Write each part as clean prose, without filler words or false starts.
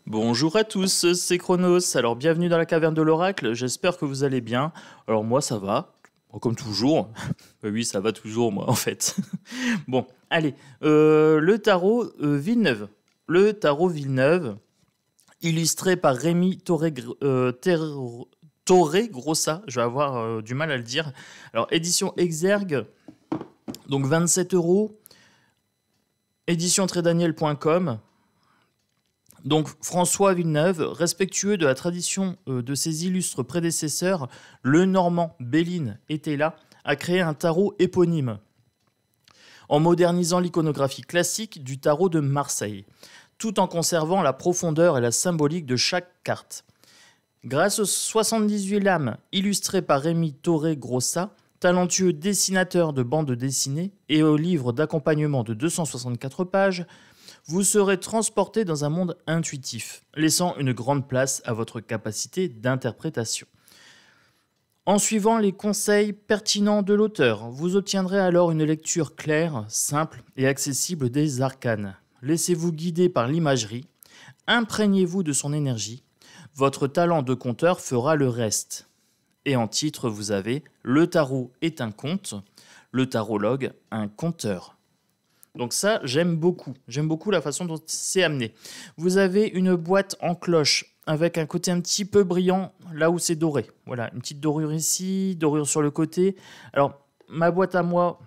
Bonjour à tous, c'est Chronos. Alors bienvenue dans la caverne de l'oracle, j'espère que vous allez bien. Alors moi ça va, comme toujours. Bah oui, ça va toujours moi en fait. Bon, allez, le tarot Villeneuve. Le tarot Villeneuve, illustré par Rémi Torré Grossa, je vais avoir du mal à le dire. Alors édition Exergue, donc 27 euros. Édition tredaniel.com. Donc François Villeneuve, respectueux de la tradition de ses illustres prédécesseurs, le Normand Béline était là, a créé un tarot éponyme, en modernisant l'iconographie classique du tarot de Marseille, tout en conservant la profondeur et la symbolique de chaque carte. Grâce aux 78 lames illustrées par Rémi Torré Grossa, talentueux dessinateur de bandes dessinées, et au livre d'accompagnement de 264 pages, vous serez transporté dans un monde intuitif, laissant une grande place à votre capacité d'interprétation. En suivant les conseils pertinents de l'auteur, vous obtiendrez alors une lecture claire, simple et accessible des arcanes. Laissez-vous guider par l'imagerie, imprégnez-vous de son énergie, votre talent de conteur fera le reste. Et en titre, vous avez « Le tarot est un conte », le tarologue un conteur. Donc ça, j'aime beaucoup. J'aime beaucoup la façon dont c'est amené. Vous avez une boîte en cloche avec un côté un petit peu brillant là où c'est doré. Voilà, une petite dorure ici, dorure sur le côté. Alors, ma boîte à moi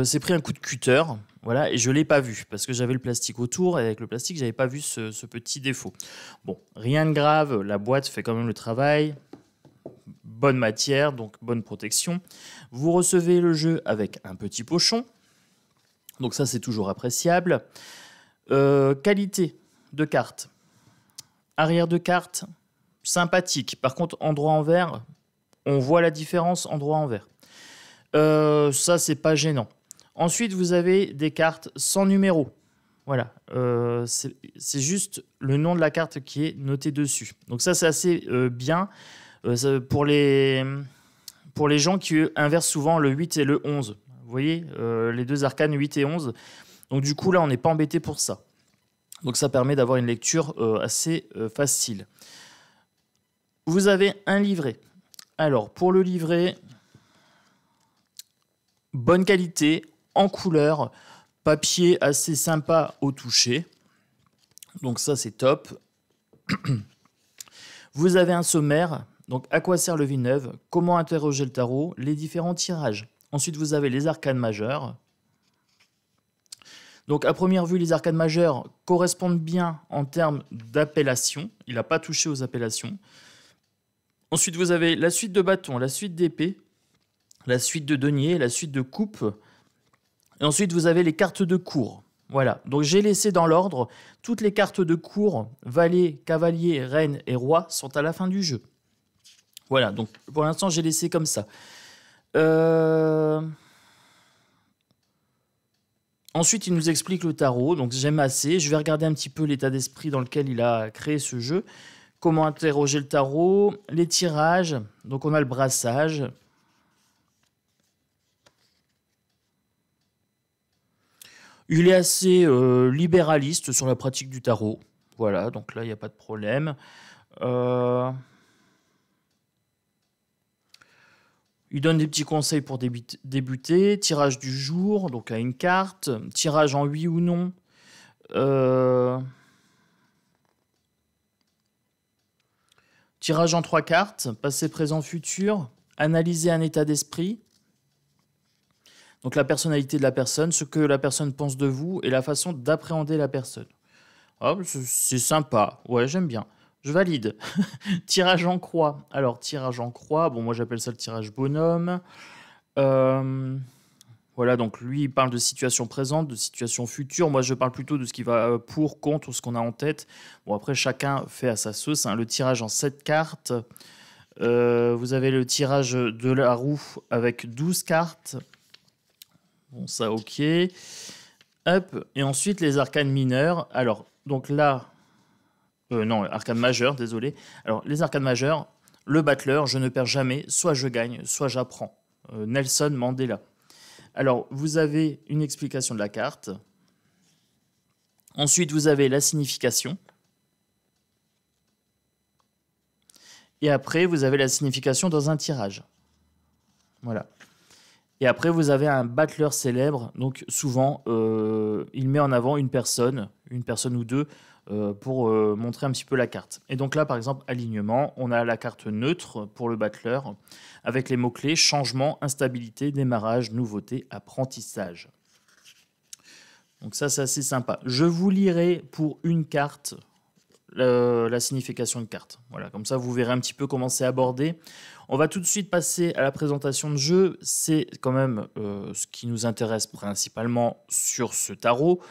s'est pris un coup de cutter. Voilà, et je ne l'ai pas vu parce que j'avais le plastique autour et avec le plastique, je n'avais pas vu ce petit défaut. Bon, rien de grave, la boîte fait quand même le travail. Bonne matière, donc bonne protection. Vous recevez le jeu avec un petit pochon. Donc ça, c'est toujours appréciable. Qualité de carte. Arrière de carte, sympathique. Par contre, endroit-envers, on voit la différence endroit-envers. Ça, c'est pas gênant. Ensuite, vous avez des cartes sans numéro. Voilà. C'est juste le nom de la carte qui est noté dessus. Donc ça, c'est assez bien. Pour les gens qui inversent souvent le 8 et le 11. Vous voyez, les deux arcanes 8 et 11. Donc du coup, là, on n'est pas embêté pour ça. Donc ça permet d'avoir une lecture assez facile. Vous avez un livret. Alors, pour le livret, bonne qualité, en couleur, papier assez sympa au toucher. Donc ça, c'est top. Vous avez un sommaire. Donc, à quoi sert le Villeneuve? Comment interroger le tarot? Les différents tirages. Ensuite, vous avez les arcanes majeures. Donc, à première vue, les arcanes majeures correspondent bien en termes d'appellation. Il n'a pas touché aux appellations. Ensuite, vous avez la suite de bâtons, la suite d'épée, la suite de denier, la suite de coupe. Et ensuite, vous avez les cartes de cour. Voilà. Donc, j'ai laissé dans l'ordre. Toutes les cartes de cour, valet, cavalier, reine et roi, sont à la fin du jeu. Voilà, donc pour l'instant, j'ai laissé comme ça. Ensuite, il nous explique le tarot, donc j'aime assez. Je vais regarder un petit peu l'état d'esprit dans lequel il a créé ce jeu. Comment interroger le tarot, les tirages. Donc on a le brassage. Il est assez libéraliste sur la pratique du tarot. Voilà, donc là, il n'y a pas de problème. Il donne des petits conseils pour débuter. Tirage du jour, donc à une carte. Tirage en oui ou non. Tirage en 3 cartes. Passé, présent, futur. Analyser un état d'esprit. Donc la personnalité de la personne, ce que la personne pense de vous et la façon d'appréhender la personne. Oh, c'est sympa. Ouais, j'aime bien. Je valide. Tirage en croix. Alors, tirage en croix, bon, moi j'appelle ça le tirage bonhomme. Voilà, donc lui, il parle de situation présente, de situation future. Moi, je parle plutôt de ce qui va pour, contre, ou ce qu'on a en tête. Bon, après, chacun fait à sa sauce. Hein. Le tirage en 7 cartes. Vous avez le tirage de la roue avec 12 cartes. Bon, ça, ok. Hop. Et ensuite, les arcanes mineures. Alors, donc là... non, arcane majeure, désolé. Alors, les arcanes majeures, le battleur, je ne perds jamais, soit je gagne, soit j'apprends. Nelson Mandela. Alors, vous avez une explication de la carte. Ensuite, vous avez la signification. Et après, vous avez la signification dans un tirage. Voilà. Et après, vous avez un battleur célèbre. Donc, souvent, il met en avant une personne ou deux, pour montrer un petit peu la carte. Et donc là, par exemple, alignement, on a la carte neutre pour le battleur, avec les mots-clés changement, instabilité, démarrage, nouveauté, apprentissage. Donc ça, c'est assez sympa. Je vous lirai pour une carte la signification de carte. Voilà, comme ça, vous verrez un petit peu comment c'est abordé. On va tout de suite passer à la présentation de jeu. C'est quand même ce qui nous intéresse principalement sur ce tarot.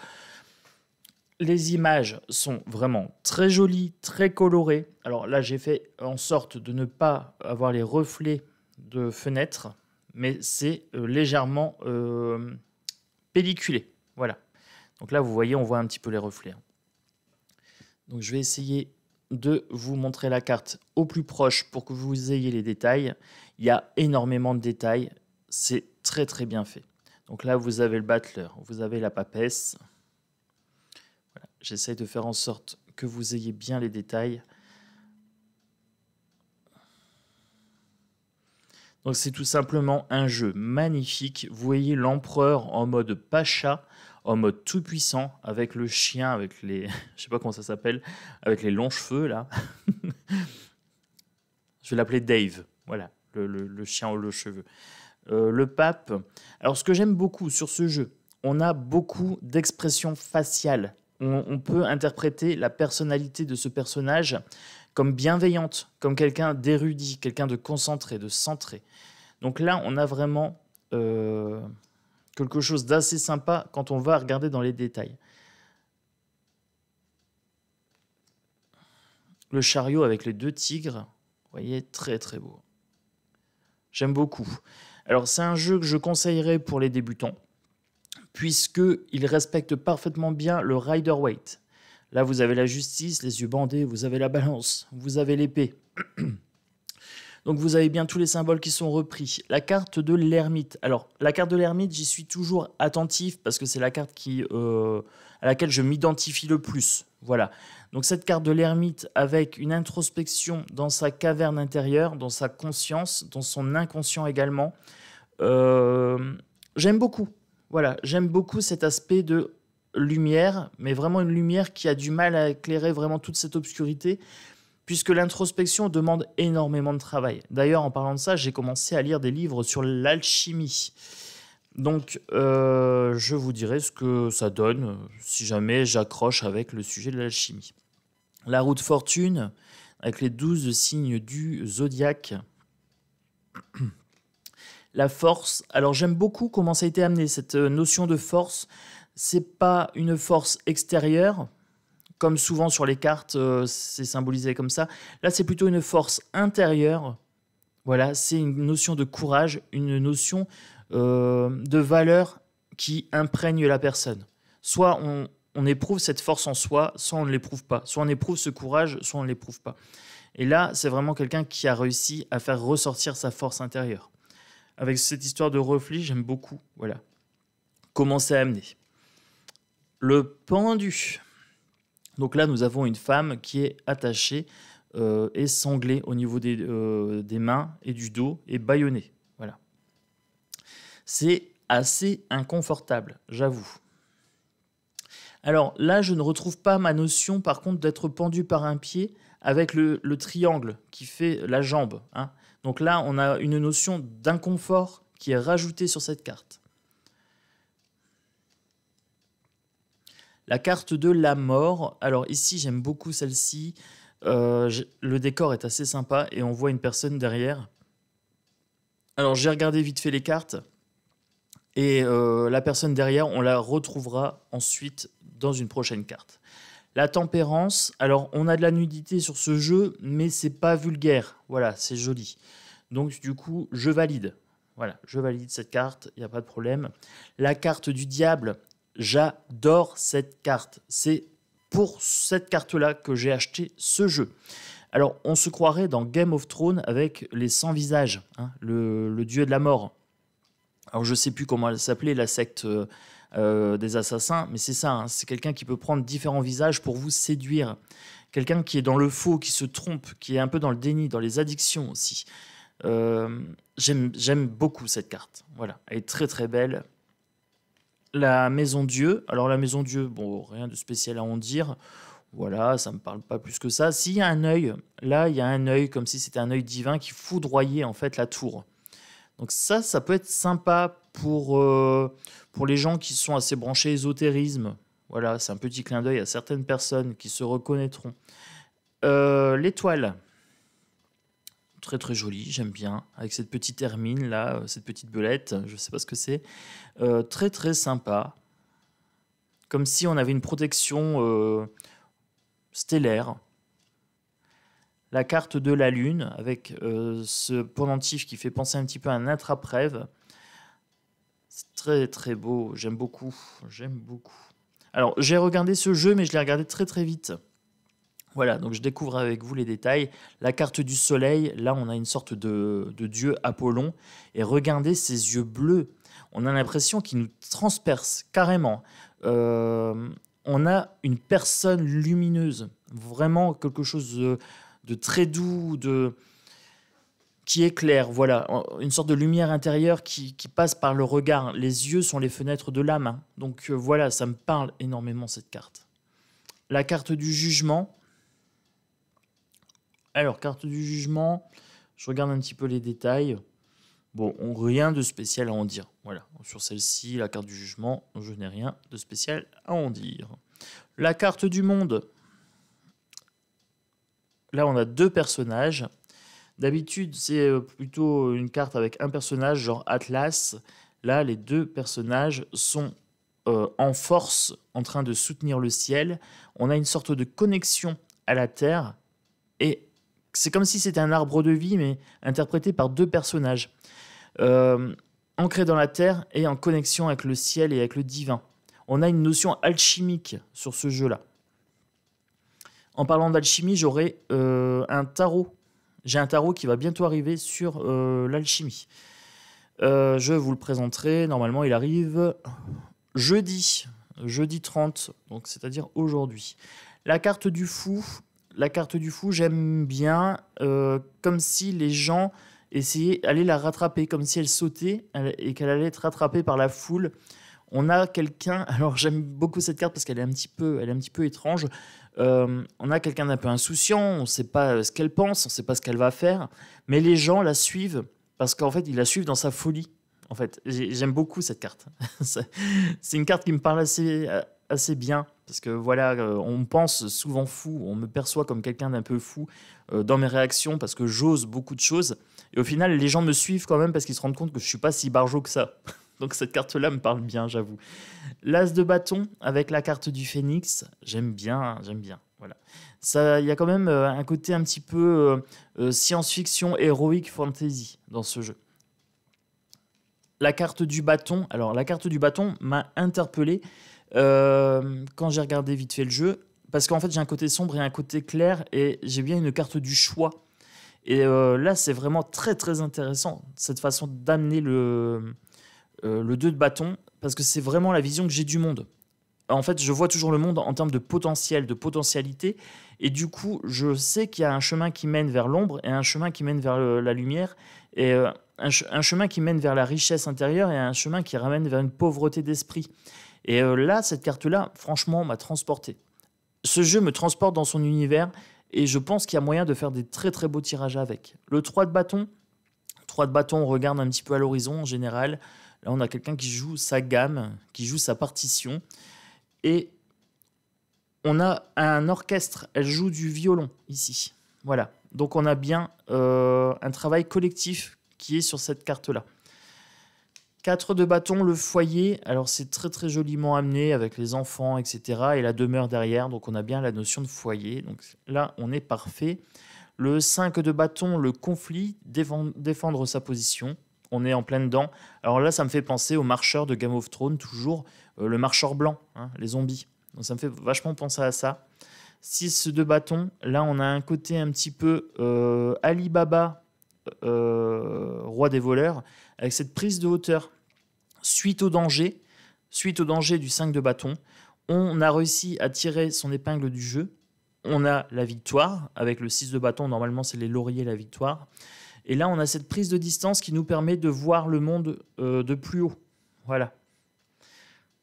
Les images sont vraiment très jolies, très colorées. Alors là, j'ai fait en sorte de ne pas avoir les reflets de fenêtres, mais c'est légèrement pelliculé. Voilà. Donc là, vous voyez, on voit un petit peu les reflets. Donc je vais essayer de vous montrer la carte au plus proche pour que vous ayez les détails. Il y a énormément de détails. C'est très très bien fait. Donc là, vous avez le battleur, vous avez la papesse. Voilà. J'essaie de faire en sorte que vous ayez bien les détails. Donc c'est tout simplement un jeu magnifique. Vous voyez l'empereur en mode pacha, en mode tout puissant, avec le chien, avec les, je sais pas comment ça s'appelle, avec les longs cheveux là. Je vais l'appeler Dave. Voilà, le chien aux longs cheveux. Le pape. Alors ce que j'aime beaucoup sur ce jeu, on a beaucoup d'expressions faciales. On peut interpréter la personnalité de ce personnage comme bienveillante, comme quelqu'un d'érudit, quelqu'un de concentré, de centré. Donc là, on a vraiment quelque chose d'assez sympa quand on va regarder dans les détails. Le chariot avec les deux tigres, vous voyez, très très beau. J'aime beaucoup. Alors c'est un jeu que je conseillerais pour les débutants, puisqu'il respecte parfaitement bien le Rider-Waite. Là, vous avez la justice, les yeux bandés, vous avez la balance, vous avez l'épée. Donc vous avez bien tous les symboles qui sont repris. La carte de l'ermite. Alors, la carte de l'ermite, j'y suis toujours attentif parce que c'est la carte à laquelle je m'identifie le plus. Voilà. Donc cette carte de l'ermite avec une introspection dans sa caverne intérieure, dans sa conscience, dans son inconscient également. J'aime beaucoup. Voilà, j'aime beaucoup cet aspect de lumière, mais vraiment une lumière qui a du mal à éclairer vraiment toute cette obscurité, puisque l'introspection demande énormément de travail. D'ailleurs, en parlant de ça, j'ai commencé à lire des livres sur l'alchimie. Donc, je vous dirai ce que ça donne si jamais j'accroche avec le sujet de l'alchimie. La roue de fortune, avec les 12 signes du zodiaque. La force. Alors, j'aime beaucoup comment ça a été amené, cette notion de force. C'est pas une force extérieure, comme souvent sur les cartes, c'est symbolisé comme ça. Là, c'est plutôt une force intérieure. Voilà, c'est une notion de courage, une notion de valeur qui imprègne la personne. Soit on éprouve cette force en soi, soit on ne l'éprouve pas. Soit on éprouve ce courage, soit on ne l'éprouve pas. Et là, c'est vraiment quelqu'un qui a réussi à faire ressortir sa force intérieure. Avec cette histoire de reflet, j'aime beaucoup. Voilà. Comment c'est amené. Le pendu. Donc là, nous avons une femme qui est attachée et sanglée au niveau des mains et du dos et bâillonnée. Voilà. C'est assez inconfortable, j'avoue. Alors là, je ne retrouve pas ma notion, par contre, d'être pendu par un pied avec le triangle qui fait la jambe. Hein. Donc là, on a une notion d'inconfort qui est rajoutée sur cette carte. La carte de la mort. Alors ici, j'aime beaucoup celle-ci. Le décor est assez sympa et on voit une personne derrière. Alors j'ai regardé vite fait les cartes. Et la personne derrière, on la retrouvera ensuite dans une prochaine carte. La tempérance. Alors on a de la nudité sur ce jeu, mais c'est pas vulgaire. Voilà, c'est joli. Donc du coup, je valide. Voilà, je valide cette carte, il n'y a pas de problème. La carte du diable. J'adore cette carte. C'est pour cette carte-là que j'ai acheté ce jeu. Alors, on se croirait dans Game of Thrones avec les 100 visages, hein, le dieu de la mort. Alors, je ne sais plus comment elle s'appelait, la secte des assassins, mais c'est ça, hein, c'est quelqu'un qui peut prendre différents visages pour vous séduire. Quelqu'un qui est dans le faux, qui se trompe, qui est un peu dans le déni, dans les addictions aussi. J'aime beaucoup cette carte. Voilà, elle est très très belle. La Maison Dieu. Alors la Maison Dieu, bon, rien de spécial à en dire. Voilà, ça me parle pas plus que ça. S'il y a un œil, là, il y a un œil comme si c'était un œil divin qui foudroyait en fait la tour. Donc ça peut être sympa pour les gens qui sont assez branchés ésotérisme. Voilà, c'est un petit clin d'œil à certaines personnes qui se reconnaîtront. L'étoile. Très très jolie, j'aime bien. Avec cette petite hermine là, cette petite belette, je sais pas ce que c'est. Très très sympa. Comme si on avait une protection stellaire. La carte de la Lune avec ce pendentif qui fait penser un petit peu à un attrape-rêve. C'est très très beau, j'aime beaucoup. Alors j'ai regardé ce jeu mais je l'ai regardé très très vite. Voilà, donc je découvre avec vous les détails. La carte du soleil, là on a une sorte de dieu Apollon. Et regardez ses yeux bleus. On a l'impression qu'il nous transperce carrément. On a une personne lumineuse. Vraiment quelque chose de très doux, qui éclaire. Voilà, une sorte de lumière intérieure qui passe par le regard. Les yeux sont les fenêtres de l'âme. Hein. Donc voilà, ça me parle énormément cette carte. La carte du jugement. Alors, carte du jugement, je regarde un petit peu les détails. Bon, rien de spécial à en dire. Voilà, sur celle-ci, la carte du jugement, je n'ai rien de spécial à en dire. La carte du monde. Là, on a 2 personnages. D'habitude, c'est plutôt une carte avec un personnage, genre Atlas. Là, les 2 personnages sont en force, en train de soutenir le ciel. On a une sorte de connexion à la Terre. Et c'est comme si c'était un arbre de vie, mais interprété par 2 personnages. Ancrés dans la terre et en connexion avec le ciel et avec le divin. On a une notion alchimique sur ce jeu-là. En parlant d'alchimie, j'aurai un tarot. J'ai un tarot qui va bientôt arriver sur l'alchimie. Je vous le présenterai. Normalement, il arrive jeudi 30, donc c'est-à-dire aujourd'hui. La carte du fou. La carte du fou, j'aime bien, comme si les gens essayaient d'aller la rattraper, comme si elle sautait et qu'elle allait être rattrapée par la foule. On a quelqu'un, alors j'aime beaucoup cette carte parce qu'elle est un petit peu étrange. On a quelqu'un d'un peu insouciant, on ne sait pas ce qu'elle pense, on ne sait pas ce qu'elle va faire, mais les gens la suivent parce qu'en fait, ils la suivent dans sa folie. En fait, j'aime beaucoup cette carte. C'est une carte qui me parle assez bien. Parce que voilà, on me pense souvent fou, on me perçoit comme quelqu'un d'un peu fou dans mes réactions parce que j'ose beaucoup de choses. Et au final, les gens me suivent quand même parce qu'ils se rendent compte que je ne suis pas si barjot que ça. Donc cette carte-là me parle bien, j'avoue. L'As de bâton avec la carte du Phénix, j'aime bien. Voilà. Ça, il y a quand même un côté un petit peu science-fiction, heroic fantasy dans ce jeu. La carte du bâton, alors la carte du bâton m'a interpellé quand j'ai regardé vite fait le jeu, parce qu'en fait j'ai un côté sombre et un côté clair, et j'ai bien une carte du choix. Et là c'est vraiment très très intéressant, cette façon d'amener le 2 de bâton, parce que c'est vraiment la vision que j'ai du monde. En fait, je vois toujours le monde en termes de potentiel, de potentialité, et du coup, je sais qu'il y a un chemin qui mène vers l'ombre et un chemin qui mène vers la lumière, et un chemin qui mène vers la richesse intérieure et un chemin qui ramène vers une pauvreté d'esprit. Et là, cette carte-là, franchement, m'a transporté. Ce jeu me transporte dans son univers, et je pense qu'il y a moyen de faire des très très beaux tirages avec. Le 3 de bâton, on regarde un petit peu à l'horizon en général. Là, on a quelqu'un qui joue sa gamme, qui joue sa partition. Et on a un orchestre, elle joue du violon ici. Voilà, donc on a bien un travail collectif qui est sur cette carte-là. 4 de bâton, le foyer, alors c'est très très joliment amené avec les enfants, etc. Et la demeure derrière, donc on a bien la notion de foyer. Donc là, on est parfait. Le 5 de bâton, le conflit, défendre sa position. On est en plein dedans. Alors là, ça me fait penser aux marcheurs de Game of Thrones, toujours le marcheur blanc, hein, les zombies. Donc ça me fait vachement penser à ça. 6 de bâton, là on a un côté un petit peu Ali Baba, roi des voleurs, avec cette prise de hauteur suite au danger. Suite au danger du 5 de bâton, on a réussi à tirer son épingle du jeu. On a la victoire. Avec le 6 de bâton, normalement, c'est les lauriers la victoire. Et là, on a cette prise de distance qui nous permet de voir le monde de plus haut. Voilà.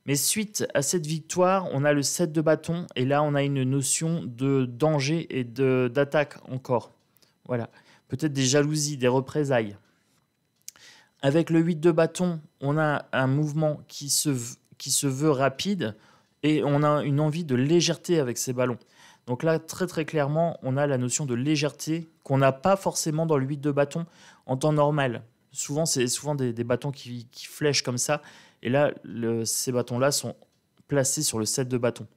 Mais suite à cette victoire, on a le 7 de bâton. Et là, on a une notion de danger et d'attaque encore. Voilà. Peut-être des jalousies, des représailles. Avec le 8 de bâton, on a un mouvement qui se veut rapide. Et on a une envie de légèreté avec ces ballons. Donc là, très très clairement, on a la notion de légèreté qu'on n'a pas forcément dans le 8 de bâton en temps normal. Souvent, c'est souvent des bâtons qui flèchent comme ça. Et là, ces bâtons-là sont placés sur le 7 de bâton.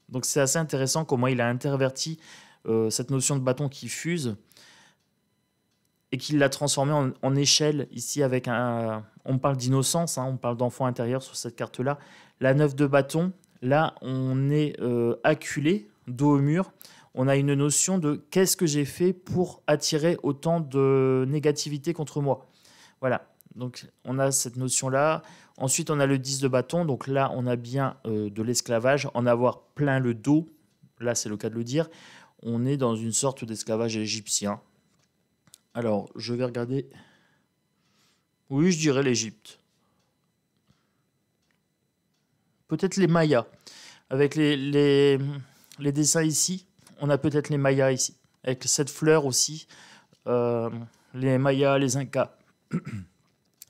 Donc c'est assez intéressant comment il a interverti cette notion de bâton qui fuse et qu'il l'a transformé en échelle ici avec un... On parle d'innocence, hein, on parle d'enfant intérieur sur cette carte-là. La 9 de bâton, là, on est acculé, dos au mur. On a une notion de qu'est-ce que j'ai fait pour attirer autant de négativité contre moi. Voilà, donc on a cette notion-là. Ensuite, on a le 10 de bâton. Donc là, on a bien de l'esclavage, en avoir plein le dos. Là, c'est le cas de le dire. On est dans une sorte d'esclavage égyptien. Alors, je vais regarder. Oui, je dirais l'Égypte. Peut-être les Mayas. Avec les dessins ici, on a peut-être les Mayas ici. Avec cette fleur aussi. Les Mayas, les Incas.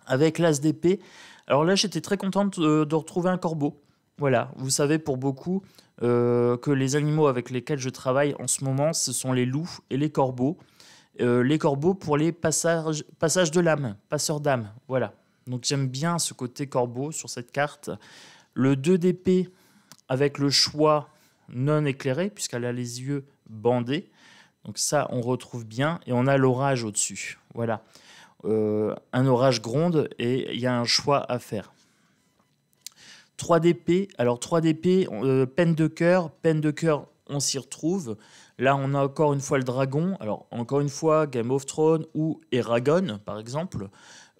Avec l'as d'épée. Alors là, j'étais très contente de retrouver un corbeau. Voilà, vous savez pour beaucoup que les animaux avec lesquels je travaille en ce moment, ce sont les loups et les corbeaux. Les corbeaux pour les passages de l'âme, passeurs d'âme. Voilà, donc j'aime bien ce côté corbeau sur cette carte. Le 2 d'épée avec le choix non éclairé, puisqu'elle a les yeux bandés. Donc ça, on retrouve bien. Et on a l'orage au-dessus. Voilà. Un orage gronde et il y a un choix à faire. 3 d'épée. Alors 3 d'épée, peine de cœur, on s'y retrouve. Là, on a encore une fois le dragon. Alors encore une fois, Game of Thrones ou Eragon, par exemple.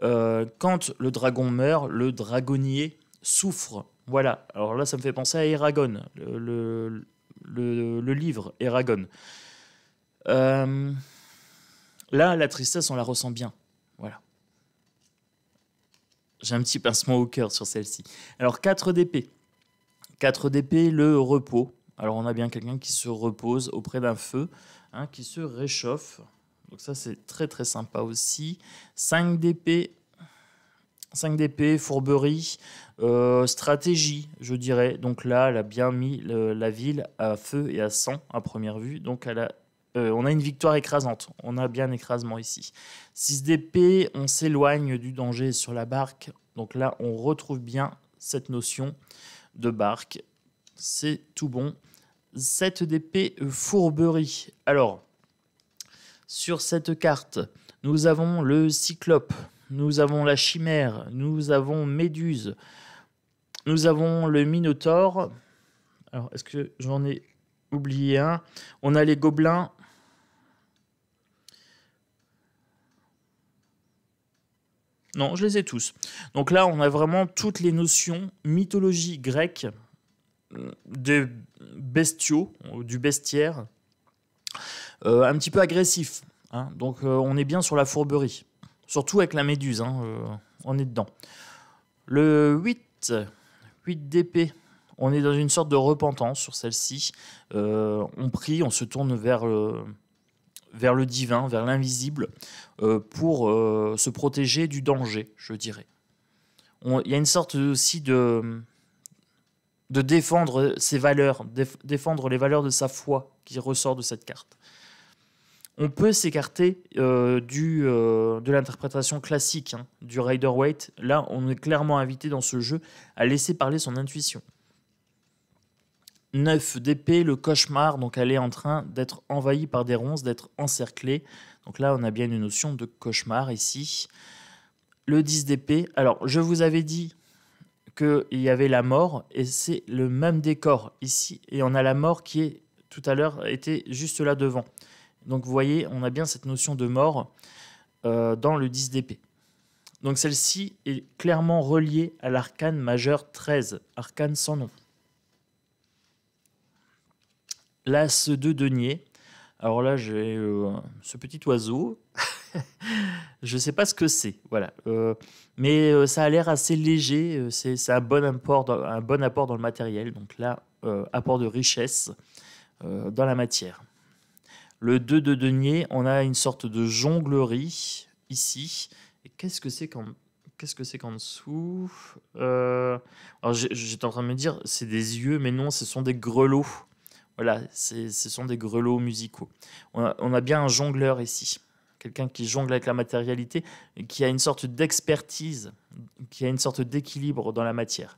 Quand le dragon meurt, le dragonnier souffre. Voilà. Alors là, ça me fait penser à Eragon, le livre Eragon. Là, la tristesse, on la ressent bien. Voilà. J'ai un petit pincement au cœur sur celle-ci. Alors, 4 d'épée. 4 d'épée, le repos. Alors, on a bien quelqu'un qui se repose auprès d'un feu, hein, qui se réchauffe. Donc ça, c'est très, très sympa aussi. 5 d'épée. 5 d'épée, fourberie, stratégie, je dirais. Donc là, elle a bien mis la ville à feu et à sang à première vue. Donc on a une victoire écrasante. On a bien un écrasement ici. 6 d'épée, on s'éloigne du danger sur la barque. Donc là, on retrouve bien cette notion de barque. C'est tout bon. 7 d'épée, fourberie. Alors, sur cette carte, nous avons le cyclope. Nous avons la chimère, nous avons Méduse, nous avons le Minotaure. Alors, est-ce que j'en ai oublié un? On a les gobelins. Non, je les ai tous. Donc là, on a vraiment toutes les notions mythologie grecque, des bestiaux, du bestiaire, un petit peu agressif. Hein. Donc, on est bien sur la fourberie. Surtout avec la méduse, hein, on est dedans. Le 8 d'épée, on est dans une sorte de repentance sur celle-ci. On prie, on se tourne vers le divin, vers l'invisible, pour se protéger du danger, je dirais. Il y a une sorte aussi de défendre ses valeurs, défendre les valeurs de sa foi qui ressort de cette carte. On peut s'écarter de l'interprétation classique du Rider-Waite. Là, on est clairement invité dans ce jeu à laisser parler son intuition. 9 d'épée, le cauchemar. Donc, elle est en train d'être envahie par des ronces, d'être encerclée. Donc là, on a bien une notion de cauchemar ici. Le 10 d'épée. Alors, je vous avais dit qu'il y avait la mort et c'est le même décor ici. Et on a la mort qui, tout à l'heure, était juste là devant. Donc vous voyez, on a bien cette notion de mort dans le 10 d'épée. Donc celle-ci est clairement reliée à l'arcane majeur 13, arcane sans nom. L'as de denier. Alors là, j'ai ce petit oiseau. Je ne sais pas ce que c'est. Voilà. Mais ça a l'air assez léger. C'est un bon apport dans le matériel. Donc là, apport de richesse dans la matière. Le 2 de denier, on a une sorte de jonglerie ici. Et qu'est-ce que c'est qu'en dessous Alors j'étais en train de me dire, c'est des yeux, mais non, ce sont des grelots. Voilà, ce sont des grelots musicaux. On a bien un jongleur ici. Quelqu'un qui jongle avec la matérialité et qui a une sorte d'expertise, qui a une sorte d'équilibre dans la matière.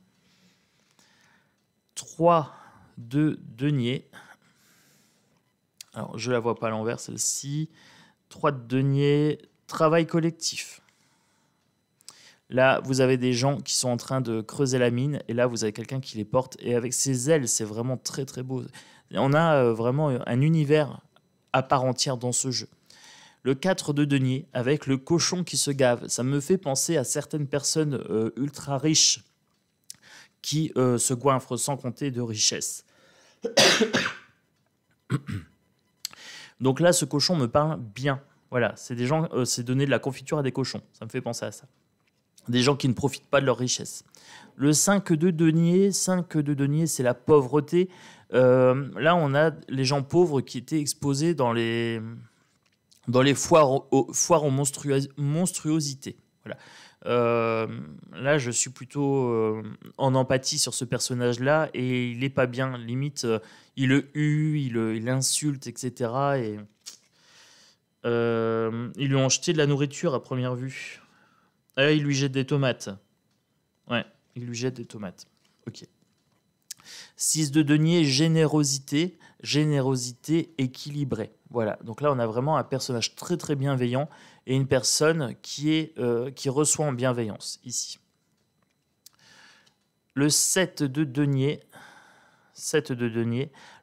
3 de denier. Alors, je ne la vois pas à l'envers, celle-ci. 3 de denier, travail collectif. Là, vous avez des gens qui sont en train de creuser la mine, et là, vous avez quelqu'un qui les porte. Et avec ses ailes, c'est vraiment très, très beau. On a vraiment un univers à part entière dans ce jeu. Le 4 de denier, avec le cochon qui se gave. Ça me fait penser à certaines personnes ultra riches qui se goinfrent sans compter de richesses. Donc là, ce cochon me parle bien. Voilà, c'est des gens, c'est donner de la confiture à des cochons. Ça me fait penser à ça. Des gens qui ne profitent pas de leur richesse. Le 5 de denier, c'est la pauvreté. Là, on a les gens pauvres qui étaient exposés dans les foires aux monstruosités. Voilà. Là, je suis plutôt en empathie sur ce personnage-là et il n'est pas bien. Limite, il le hue, il l'insulte, etc. Et ils lui ont jeté de la nourriture à première vue. Ah, il lui jette des tomates. Ouais, il lui jette des tomates. Ok. 6 de denier, générosité équilibrée. Voilà, donc là on a vraiment un personnage très très bienveillant et une personne qui reçoit en bienveillance ici. Le 7 de denier,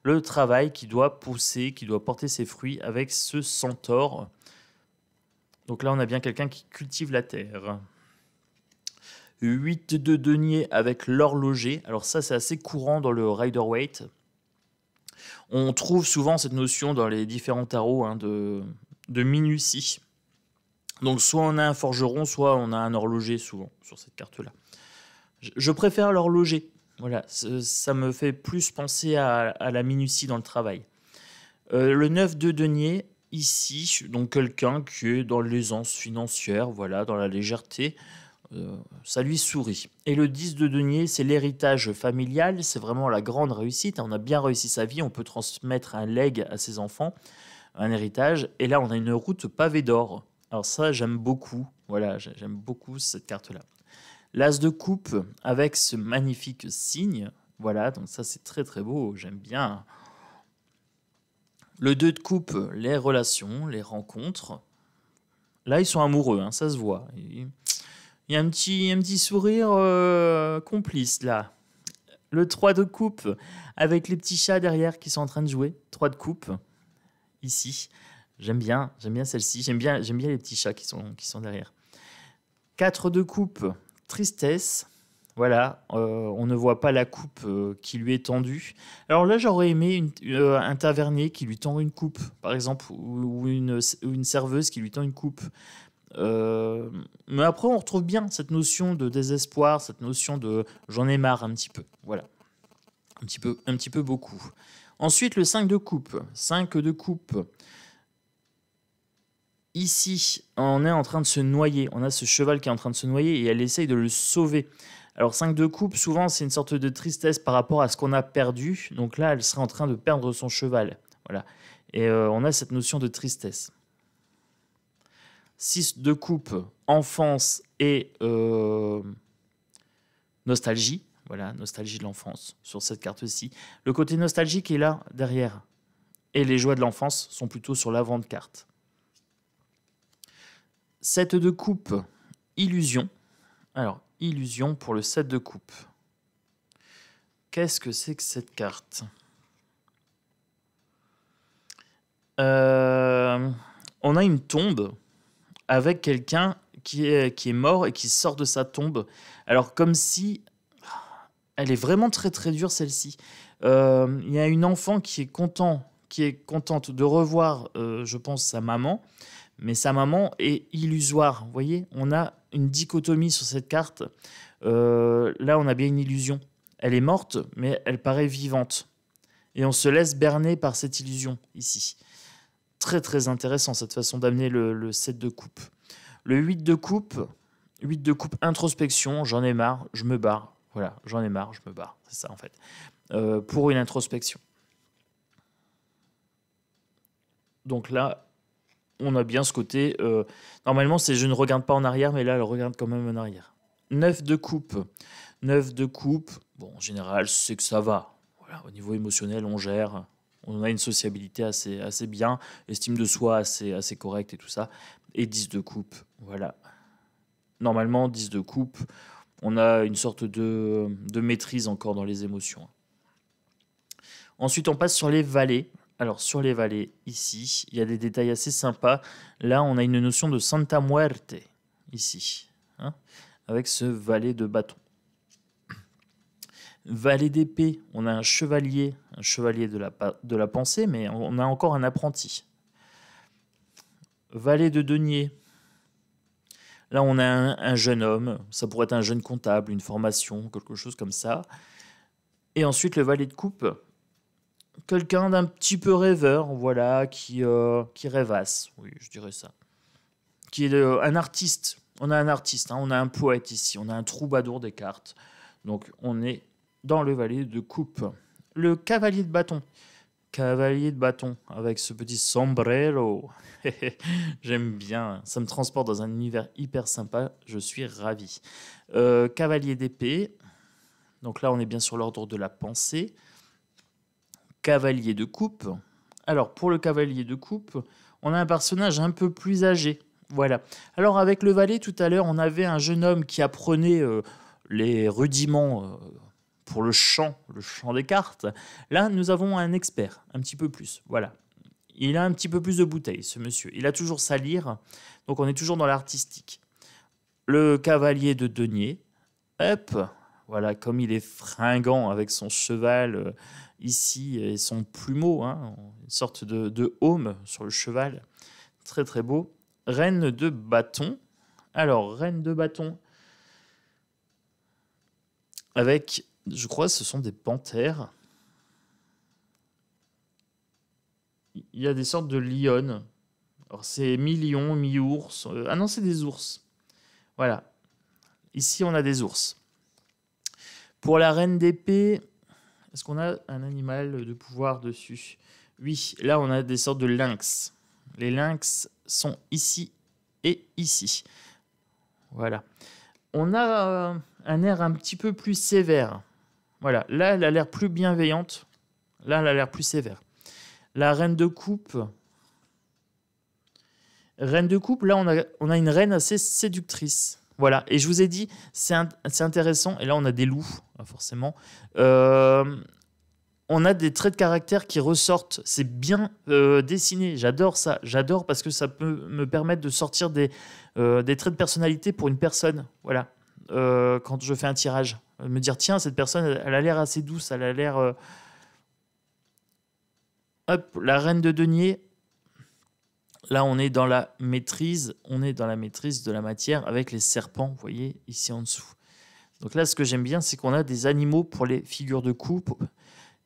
le travail qui doit pousser, qui doit porter ses fruits avec ce centaure. Donc là on a bien quelqu'un qui cultive la terre. 8 de denier avec l'horloger. Alors ça c'est assez courant dans le Rider-Waite. On trouve souvent cette notion dans les différents tarots de minutie. Donc soit on a un forgeron, soit on a un horloger souvent sur cette carte-là. Je préfère l'horloger. Voilà, ça me fait plus penser à la minutie dans le travail. Le 9 de denier, ici, donc quelqu'un qui est dans l'aisance financière, voilà, dans la légèreté. Ça lui sourit. Et le 10 de denier, c'est l'héritage familial, c'est vraiment la grande réussite. On a bien réussi sa vie, on peut transmettre un legs à ses enfants, un héritage. Et là, on a une route pavée d'or. Alors ça, j'aime beaucoup. Voilà, j'aime beaucoup cette carte-là. L'as de coupe avec ce magnifique signe. Voilà, donc ça, c'est très très beau, j'aime bien. Le 2 de coupe, les relations, les rencontres. Là, ils sont amoureux, hein, ça se voit. Il y a un petit sourire complice là. Le 3 de coupe avec les petits chats derrière qui sont en train de jouer. 3 de coupe ici. J'aime bien celle-ci. J'aime bien les petits chats qui sont derrière. 4 de coupe, tristesse. Voilà, on ne voit pas la coupe qui lui est tendue. Alors là, j'aurais aimé un tavernier qui lui tend une coupe, par exemple, ou une serveuse qui lui tend une coupe. Mais après, on retrouve bien cette notion de désespoir, cette notion de j'en ai marre un petit peu. Voilà. Un petit peu beaucoup. Ensuite, le 5 de coupe. 5 de coupe. Ici, on est en train de se noyer. On a ce cheval qui est en train de se noyer et elle essaye de le sauver. Alors, 5 de coupe, souvent, c'est une sorte de tristesse par rapport à ce qu'on a perdu. Donc là, elle serait en train de perdre son cheval. Voilà. Et on a cette notion de tristesse. 6 de coupe, enfance et nostalgie. Voilà, nostalgie de l'enfance sur cette carte-ci. Le côté nostalgique est là, derrière. Et les joies de l'enfance sont plutôt sur l'avant de carte. 7 de coupe, illusion. Alors, illusion pour le 7 de coupe. Qu'est-ce que c'est que cette carte ? On a une tombe avec quelqu'un qui est mort et qui sort de sa tombe. Alors, comme si... Elle est vraiment très très dure, celle-ci. Il y a une enfant qui est contente de revoir, je pense, sa maman. Mais sa maman est illusoire. Vous voyez, on a une dichotomie sur cette carte. Là, on a bien une illusion. Elle est morte, mais elle paraît vivante. Et on se laisse berner par cette illusion, ici. Très, très intéressant, cette façon d'amener le 7 de coupe. Le 8 de coupe, introspection, j'en ai marre, je me barre. Voilà, j'en ai marre, je me barre. C'est ça, en fait. Pour une introspection. Donc là, on a bien ce côté... normalement, c'est je ne regarde pas en arrière, mais là, elle regarde quand même en arrière. 9 de coupe. 9 de coupe, bon, en général, c'est que ça va. Voilà, au niveau émotionnel, on gère. On a une sociabilité assez bien, estime de soi assez correcte et tout ça. Et 10 de coupe, voilà. Normalement, 10 de coupe, on a une sorte de maîtrise encore dans les émotions. Ensuite, on passe sur les valets. Alors, sur les valets, ici, il y a des détails assez sympas. Là, on a une notion de Santa Muerte, ici, hein, avec ce valet de bâton. Valet d'épée, on a un chevalier de la pensée, mais on a encore un apprenti. Valet de denier, là on a un jeune homme, ça pourrait être un jeune comptable, une formation, quelque chose comme ça. Et ensuite le valet de coupe, quelqu'un d'un petit peu rêveur, voilà, qui rêvasse, oui, je dirais ça. Qui est un artiste, on a un artiste, hein, on a un poète ici, on a un troubadour des cartes. Donc on est dans le valet de coupe. Le cavalier de bâton. Cavalier de bâton avec ce petit sombrero. J'aime bien. Ça me transporte dans un univers hyper sympa. Je suis ravi. Cavalier d'épée. Donc là, on est bien sur l'ordre de la pensée. Cavalier de coupe. Alors, pour le cavalier de coupe, on a un personnage un peu plus âgé. Voilà. Alors, avec le valet, tout à l'heure, on avait un jeune homme qui apprenait les rudiments pour le chant des cartes. Là, nous avons un expert, un petit peu plus. Voilà. Il a un petit peu plus de bouteilles, ce monsieur. Il a toujours sa lyre, donc on est toujours dans l'artistique. Le cavalier de denier, hop, voilà, comme il est fringant avec son cheval ici et son plumeau, hein, une sorte de aume sur le cheval, très très beau. Reine de bâton. Alors, reine de bâton, avec... Je crois que ce sont des panthères. Il y a des sortes de lionnes. Alors c'est mi-lion, mi-ours. Ah non, c'est des ours. Voilà. Ici, on a des ours. Pour la reine d'épée, est-ce qu'on a un animal de pouvoir dessus? Oui, là, on a des sortes de lynx. Les lynx sont ici et ici. Voilà. On a un air un petit peu plus sévère. Voilà, là, elle a l'air plus bienveillante. Là, elle a l'air plus sévère. La reine de coupe. Reine de coupe, là, on a une reine assez séductrice. Voilà, et je vous ai dit, c'est intéressant. Et là, on a des loups, forcément. On a des traits de caractère qui ressortent. C'est bien dessiné. J'adore ça. J'adore parce que ça peut me permettre de sortir des traits de personnalité pour une personne. Voilà. Quand je fais un tirage. Me dire, tiens, cette personne, elle a l'air assez douce, elle a l'air... Hop, la reine de denier. Là, on est dans la maîtrise. On est dans la maîtrise de la matière avec les serpents, vous voyez, ici en dessous. Donc là, ce que j'aime bien, c'est qu'on a des animaux pour les figures de coupe.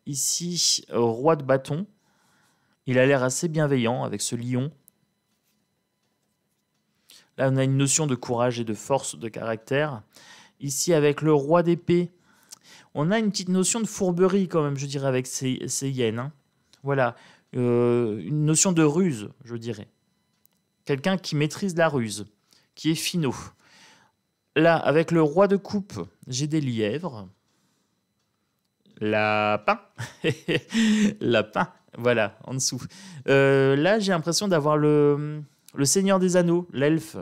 Ici, roi de bâton. Il a l'air assez bienveillant avec ce lion. Là, on a une notion de courage et de force de caractère. Ici, avec le roi d'épée, on a une petite notion de fourberie quand même, je dirais, avec ces hyènes. Hein. Voilà, une notion de ruse, je dirais. Quelqu'un qui maîtrise la ruse, qui est finot. Là, avec le roi de coupe, j'ai des lièvres. Lapin. Lapin, voilà, en dessous. Là, j'ai l'impression d'avoir le Seigneur des Anneaux, l'elfe.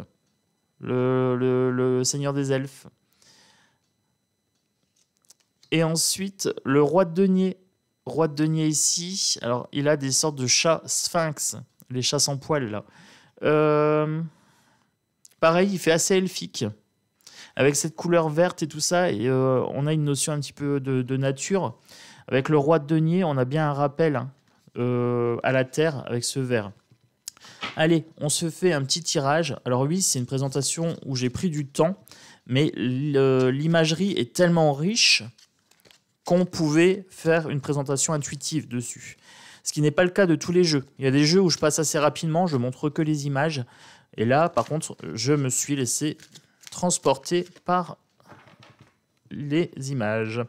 Le Seigneur des Elfes. Et ensuite, le roi de denier. Roi de denier ici. Alors, il a des sortes de chats sphinx. Les chats sans poils, là. Pareil, il fait assez elfique. Avec cette couleur verte et tout ça, et on a une notion un petit peu de nature. Avec le roi de denier, on a bien un rappel à la terre avec ce vert. Allez, on se fait un petit tirage. Alors oui, c'est une présentation où j'ai pris du temps, mais l'imagerie est tellement riche qu'on pouvait faire une présentation intuitive dessus. Ce qui n'est pas le cas de tous les jeux. Il y a des jeux où je passe assez rapidement, je montre que les images. Et là, par contre, je me suis laissé transporter par les images.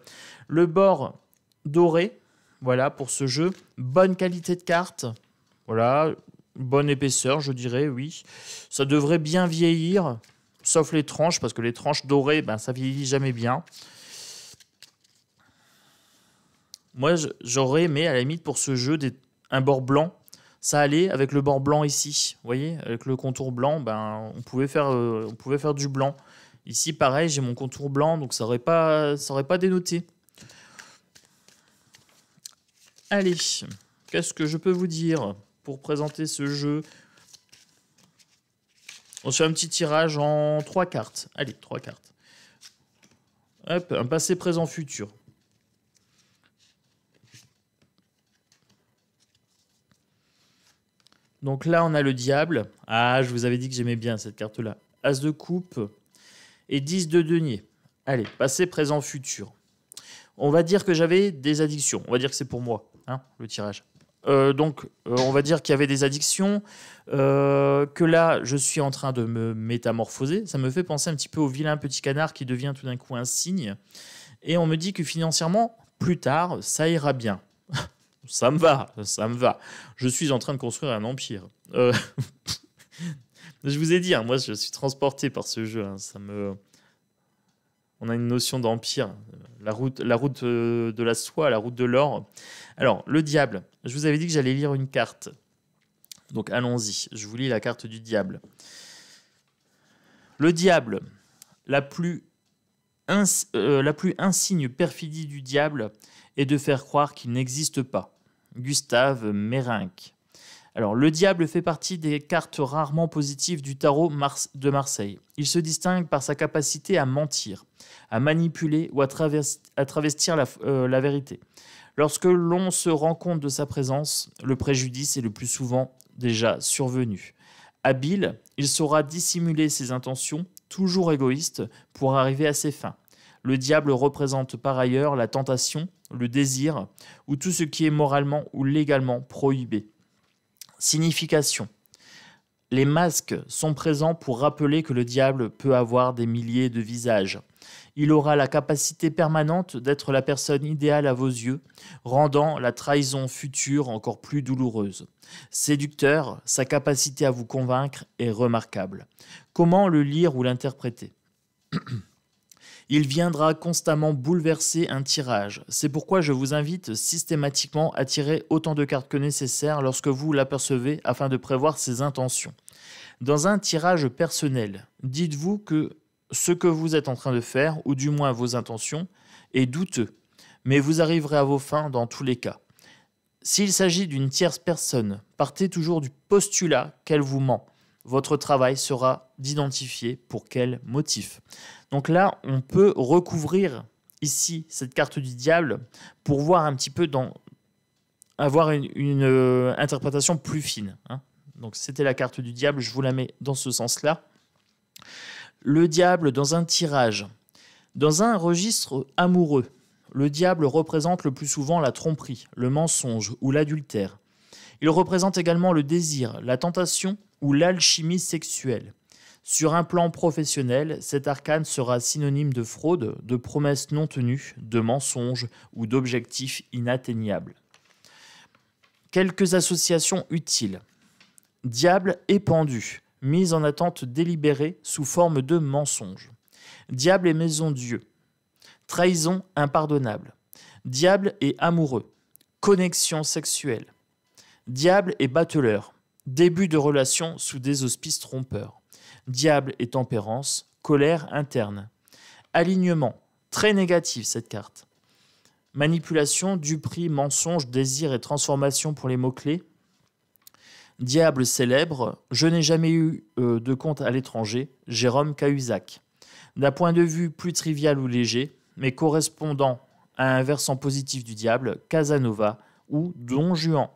Le bord doré, voilà pour ce jeu. Bonne qualité de carte, voilà, bonne épaisseur, je dirais, oui. Ça devrait bien vieillir, sauf les tranches, parce que les tranches dorées, ben, ça vieillit jamais bien. Moi, j'aurais aimé, à la limite, pour ce jeu, un bord blanc. Ça allait avec le bord blanc ici. Vous voyez, avec le contour blanc, ben, on pouvait faire du blanc. Ici, pareil, j'ai mon contour blanc, donc ça aurait pas dénoté. Allez, qu'est-ce que je peux vous dire pour présenter ce jeu? On se fait un petit tirage en 3 cartes. Allez, 3 cartes. Hop, un passé, présent, futur. Donc là, on a le diable. Ah, je vous avais dit que j'aimais bien cette carte-là. As de coupe et 10 de denier. Allez, passé, présent, futur. On va dire que j'avais des addictions. On va dire que c'est pour moi, hein, le tirage. On va dire qu'il y avait des addictions, que là, je suis en train de me métamorphoser. Ça me fait penser un petit peu au vilain petit canard qui devient tout d'un coup un cygne. Et on me dit que financièrement, plus tard, ça ira bien. Ça me va, ça me va. Je suis en train de construire un empire. Je vous ai dit, hein, moi, je suis transporté par ce jeu. Hein, on a une notion d'empire. La route de la soie, la route de l'or. Alors, le diable. Je vous avais dit que j'allais lire une carte. Donc, allons-y. Je vous lis la carte du diable. Le diable. La plus insigne perfidie du diable est de faire croire qu'il n'existe pas. Gustave Meyrink. Alors, le diable fait partie des cartes rarement positives du tarot de Marseille. Il se distingue par sa capacité à mentir, à manipuler ou à travestir la vérité. Lorsque l'on se rend compte de sa présence, le préjudice est le plus souvent déjà survenu. Habile, il saura dissimuler ses intentions, toujours égoïstes, pour arriver à ses fins. Le diable représente par ailleurs la tentation, le désir, ou tout ce qui est moralement ou légalement prohibé. Signification. Les masques sont présents pour rappeler que le diable peut avoir des milliers de visages. Il aura la capacité permanente d'être la personne idéale à vos yeux, rendant la trahison future encore plus douloureuse. Séducteur, sa capacité à vous convaincre est remarquable. Comment le lire ou l'interpréter ? Il viendra constamment bouleverser un tirage. C'est pourquoi je vous invite systématiquement à tirer autant de cartes que nécessaire lorsque vous l'apercevez afin de prévoir ses intentions. Dans un tirage personnel, dites-vous que ce que vous êtes en train de faire, ou du moins vos intentions, est douteux, mais vous arriverez à vos fins dans tous les cas. S'il s'agit d'une tierce personne, partez toujours du postulat qu'elle vous ment. Votre travail sera d'identifier pour quel motif. Donc là, on peut recouvrir ici cette carte du diable pour voir un petit peu avoir une interprétation plus fine. Hein. Donc c'était la carte du diable, je vous la mets dans ce sens-là. Le diable dans un tirage. Dans un registre amoureux, le diable représente le plus souvent la tromperie, le mensonge ou l'adultère. Il représente également le désir, la tentation ou l'alchimie sexuelle. Sur un plan professionnel, cet arcane sera synonyme de fraude, de promesses non tenues, de mensonges ou d'objectifs inatteignables. Quelques associations utiles. Diable et pendu, mise en attente délibérée sous forme de mensonge. Diable et maison Dieu. Trahison impardonnable. Diable et amoureux. Connexion sexuelle. Diable et bateleur. Début de relation sous des auspices trompeurs. Diable et tempérance, colère interne. Alignement, très négatif cette carte. Manipulation, duperie, mensonge, désir et transformation pour les mots-clés. Diable célèbre, je n'ai jamais eu de compte à l'étranger, Jérôme Cahuzac. D'un point de vue plus trivial ou léger, mais correspondant à un versant positif du diable, Casanova ou Don Juan.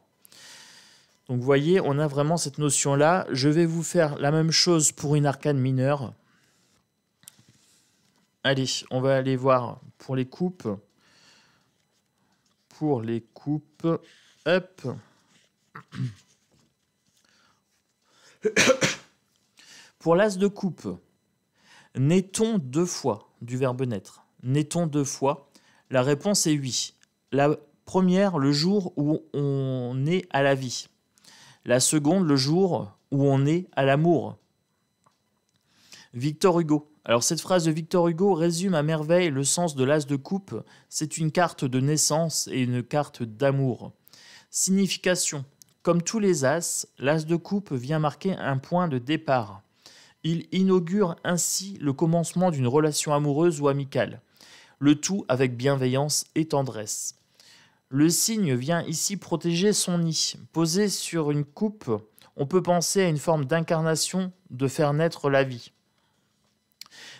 Donc vous voyez, on a vraiment cette notion-là. Je vais vous faire la même chose pour une arcane mineure. Allez, on va aller voir pour les coupes. Pour les coupes, hop. Pour l'as de coupe, naît-on 2 fois du verbe naître? Naît-on 2 fois? La réponse est oui. La première, le jour où on naît à la vie. La seconde, le jour où on naît à l'amour. Victor Hugo. Alors cette phrase de Victor Hugo résume à merveille le sens de l'as de coupe. C'est une carte de naissance et une carte d'amour. Signification. Comme tous les as, l'as de coupe vient marquer un point de départ. Il inaugure ainsi le commencement d'une relation amoureuse ou amicale. Le tout avec bienveillance et tendresse. Le cygne vient ici protéger son nid. Posé sur une coupe, on peut penser à une forme d'incarnation de faire naître la vie.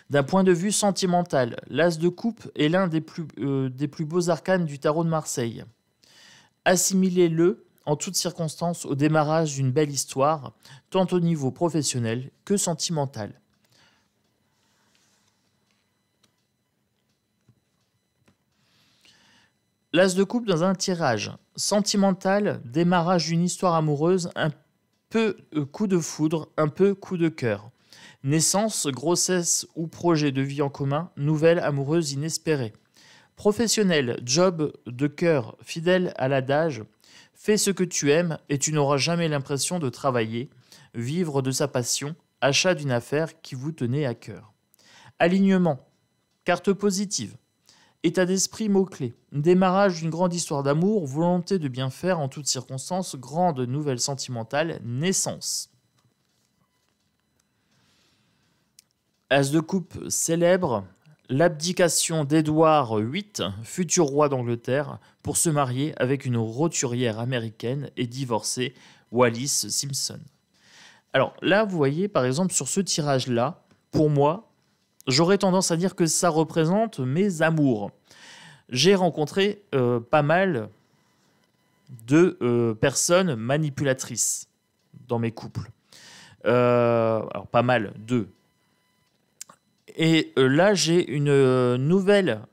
D'un point de vue sentimental, l'as de coupe est l'un des plus beaux arcanes du tarot de Marseille. Assimilez-le en toutes circonstances au démarrage d'une belle histoire, tant au niveau professionnel que sentimental. L'as de coupe dans un tirage sentimental, démarrage d'une histoire amoureuse, un peu coup de foudre, un peu coup de cœur. Naissance, grossesse ou projet de vie en commun, nouvelle amoureuse inespérée. Professionnel, job de cœur, fidèle à l'adage, fais ce que tu aimes et tu n'auras jamais l'impression de travailler, vivre de sa passion, achat d'une affaire qui vous tenait à cœur. Alignement, carte positive. État d'esprit, mot-clé. Démarrage d'une grande histoire d'amour, volonté de bien faire en toutes circonstances, grande nouvelle sentimentale, naissance. As de coupe célèbre, l'abdication d'Édouard VIII, futur roi d'Angleterre, pour se marier avec une roturière américaine et divorcer Wallis Simpson. Alors là, vous voyez, par exemple, sur ce tirage-là, pour moi, j'aurais tendance à dire que ça représente mes amours. J'ai rencontré pas mal de personnes manipulatrices dans mes couples. Alors pas mal, 2. Et là, j'ai un nouvel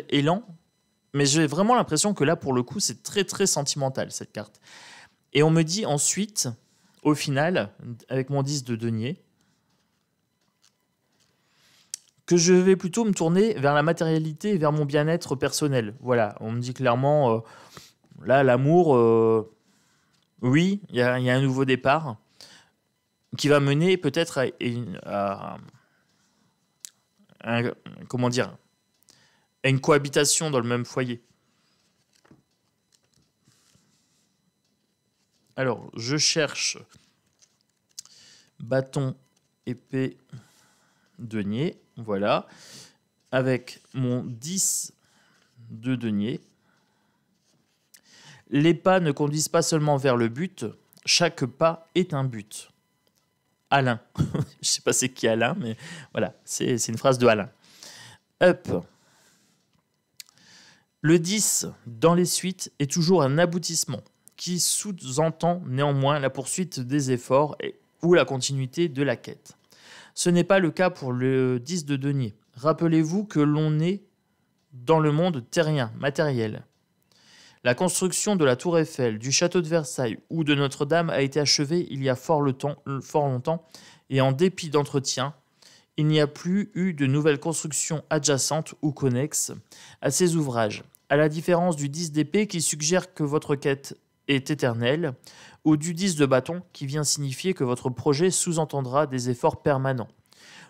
élan, mais j'ai vraiment l'impression que là, pour le coup, c'est très très sentimental, cette carte. Et on me dit ensuite, au final, avec mon 10 de denier, que je vais plutôt me tourner vers la matérialité et vers mon bien-être personnel. Voilà, on me dit clairement, là, l'amour, oui, il y a un nouveau départ qui va mener peut-être à une cohabitation dans le même foyer. Alors, je cherche bâton, épée, denier, voilà, avec mon 10 de denier. Les pas ne conduisent pas seulement vers le but, chaque pas est un but. Alain. Je ne sais pas c'est qui Alain, mais voilà, c'est une phrase de Alain. Up. Le 10 dans les suites est toujours un aboutissement qui sous-entend néanmoins la poursuite des efforts ou la continuité de la quête. Ce n'est pas le cas pour le 10 de denier. Rappelez-vous que l'on est dans le monde terrien, matériel. La construction de la Tour Eiffel, du château de Versailles ou de Notre-Dame a été achevée il y a fort longtemps et en dépit d'entretien, il n'y a plus eu de nouvelles constructions adjacentes ou connexes à ces ouvrages, à la différence du 10 d'épée qui suggère que votre quête est éternelle ou du 10 de bâton qui vient signifier que votre projet sous-entendra des efforts permanents.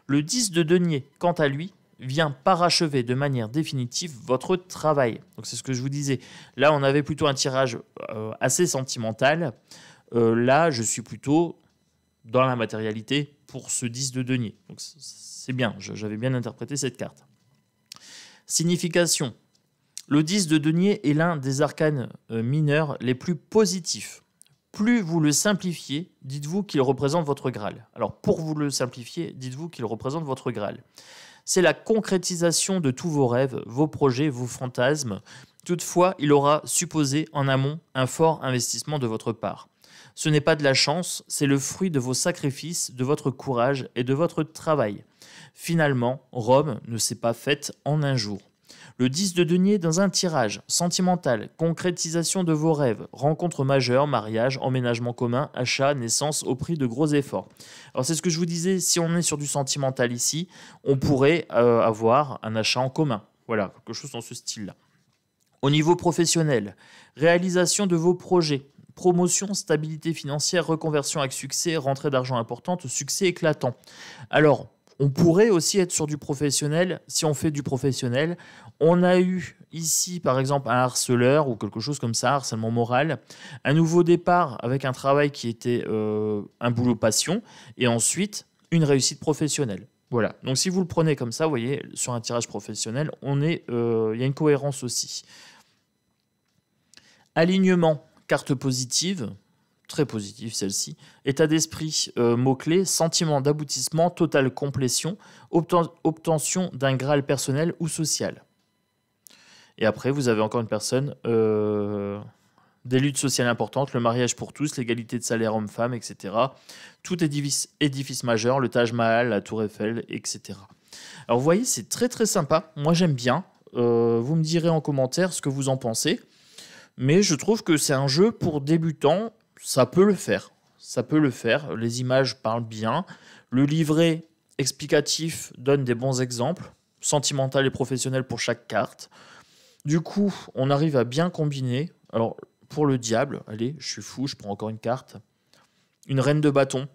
Le 10 de denier, quant à lui, vient parachever de manière définitive votre travail. Donc c'est ce que je vous disais. Là, on avait plutôt un tirage assez sentimental. Là, je suis plutôt dans la matérialité pour ce 10 de denier. Donc c'est bien, j'avais bien interprété cette carte. Signification. Le 10 de denier est l'un des arcanes mineurs les plus positifs. Plus vous le simplifiez, dites-vous qu'il représente votre Graal. Alors, pour vous le simplifier, dites-vous qu'il représente votre Graal. C'est la concrétisation de tous vos rêves, vos projets, vos fantasmes. Toutefois, il aura supposé en amont un fort investissement de votre part. Ce n'est pas de la chance, c'est le fruit de vos sacrifices, de votre courage et de votre travail. Finalement, Rome ne s'est pas faite en un jour. Le 10 de denier dans un tirage, sentimental, concrétisation de vos rêves, rencontre majeure, mariage, emménagement commun, achat, naissance au prix de gros efforts. Alors c'est ce que je vous disais, si on est sur du sentimental ici, on pourrait avoir un achat en commun. Voilà, quelque chose dans ce style-là. Au niveau professionnel, réalisation de vos projets, promotion, stabilité financière, reconversion avec succès, rentrée d'argent importante, succès éclatant. Alors, on pourrait aussi être sur du professionnel. Si on fait du professionnel, on a eu ici, par exemple, un harceleur ou quelque chose comme ça, harcèlement moral, un nouveau départ avec un travail qui était un boulot passion, et ensuite une réussite professionnelle. Voilà. Donc, si vous le prenez comme ça, vous voyez, sur un tirage professionnel, il y a une cohérence aussi. Alignement, carte positive. Très positive celle-ci. État d'esprit, mot-clé, sentiment d'aboutissement, totale complétion, obtention d'un Graal personnel ou social. Et après, vous avez encore une personne, des luttes sociales importantes, le mariage pour tous, l'égalité de salaire homme-femme, etc. Tout édifice majeur, le Taj Mahal, la Tour Eiffel, etc. Alors vous voyez, c'est très très sympa. Moi j'aime bien. Vous me direz en commentaire ce que vous en pensez. Mais je trouve que c'est un jeu pour débutants. Ça peut le faire. Ça peut le faire. Les images parlent bien. Le livret explicatif donne des bons exemples, sentimental et professionnel pour chaque carte. Du coup, on arrive à bien combiner. Alors, pour le diable, allez, je suis fou, je prends encore une carte. Une reine de bâton.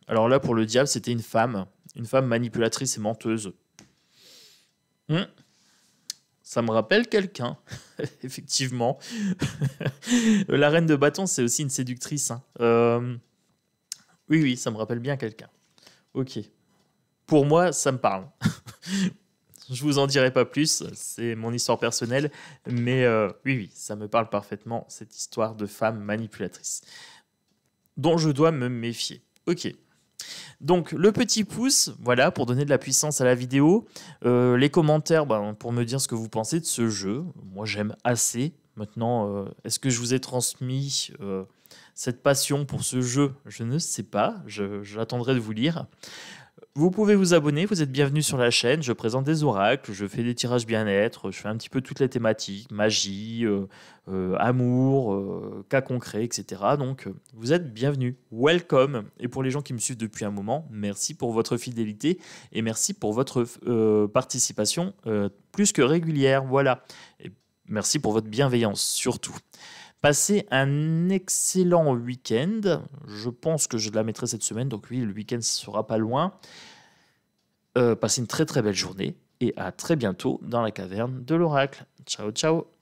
Alors là, pour le diable, c'était une femme manipulatrice et menteuse. Ça me rappelle quelqu'un, effectivement. La reine de bâton, c'est aussi une séductrice. Hein. Oui, ça me rappelle bien quelqu'un. Ok. Pour moi, ça me parle. Je vous en dirai pas plus, c'est mon histoire personnelle. Mais oui, ça me parle parfaitement, cette histoire de femme manipulatrice, dont je dois me méfier. Ok. Donc le petit pouce, voilà, pour donner de la puissance à la vidéo. Les commentaires, pour me dire ce que vous pensez de ce jeu. Moi j'aime assez. Maintenant, est-ce que je vous ai transmis cette passion pour ce jeu? Je ne sais pas, j'attendrai de vous lire. Vous pouvez vous abonner, vous êtes bienvenus sur la chaîne, je présente des oracles, je fais des tirages bien-être, je fais un petit peu toutes les thématiques, magie, amour, cas concrets, etc. Donc vous êtes bienvenus, welcome. Et pour les gens qui me suivent depuis un moment, merci pour votre fidélité et merci pour votre participation plus que régulière, voilà. Et merci pour votre bienveillance surtout. Passez un excellent week-end. Je pense que je la mettrai cette semaine, donc oui, le week-end ne sera pas loin. Passez une très très belle journée et à très bientôt dans la caverne de l'oracle. Ciao, ciao.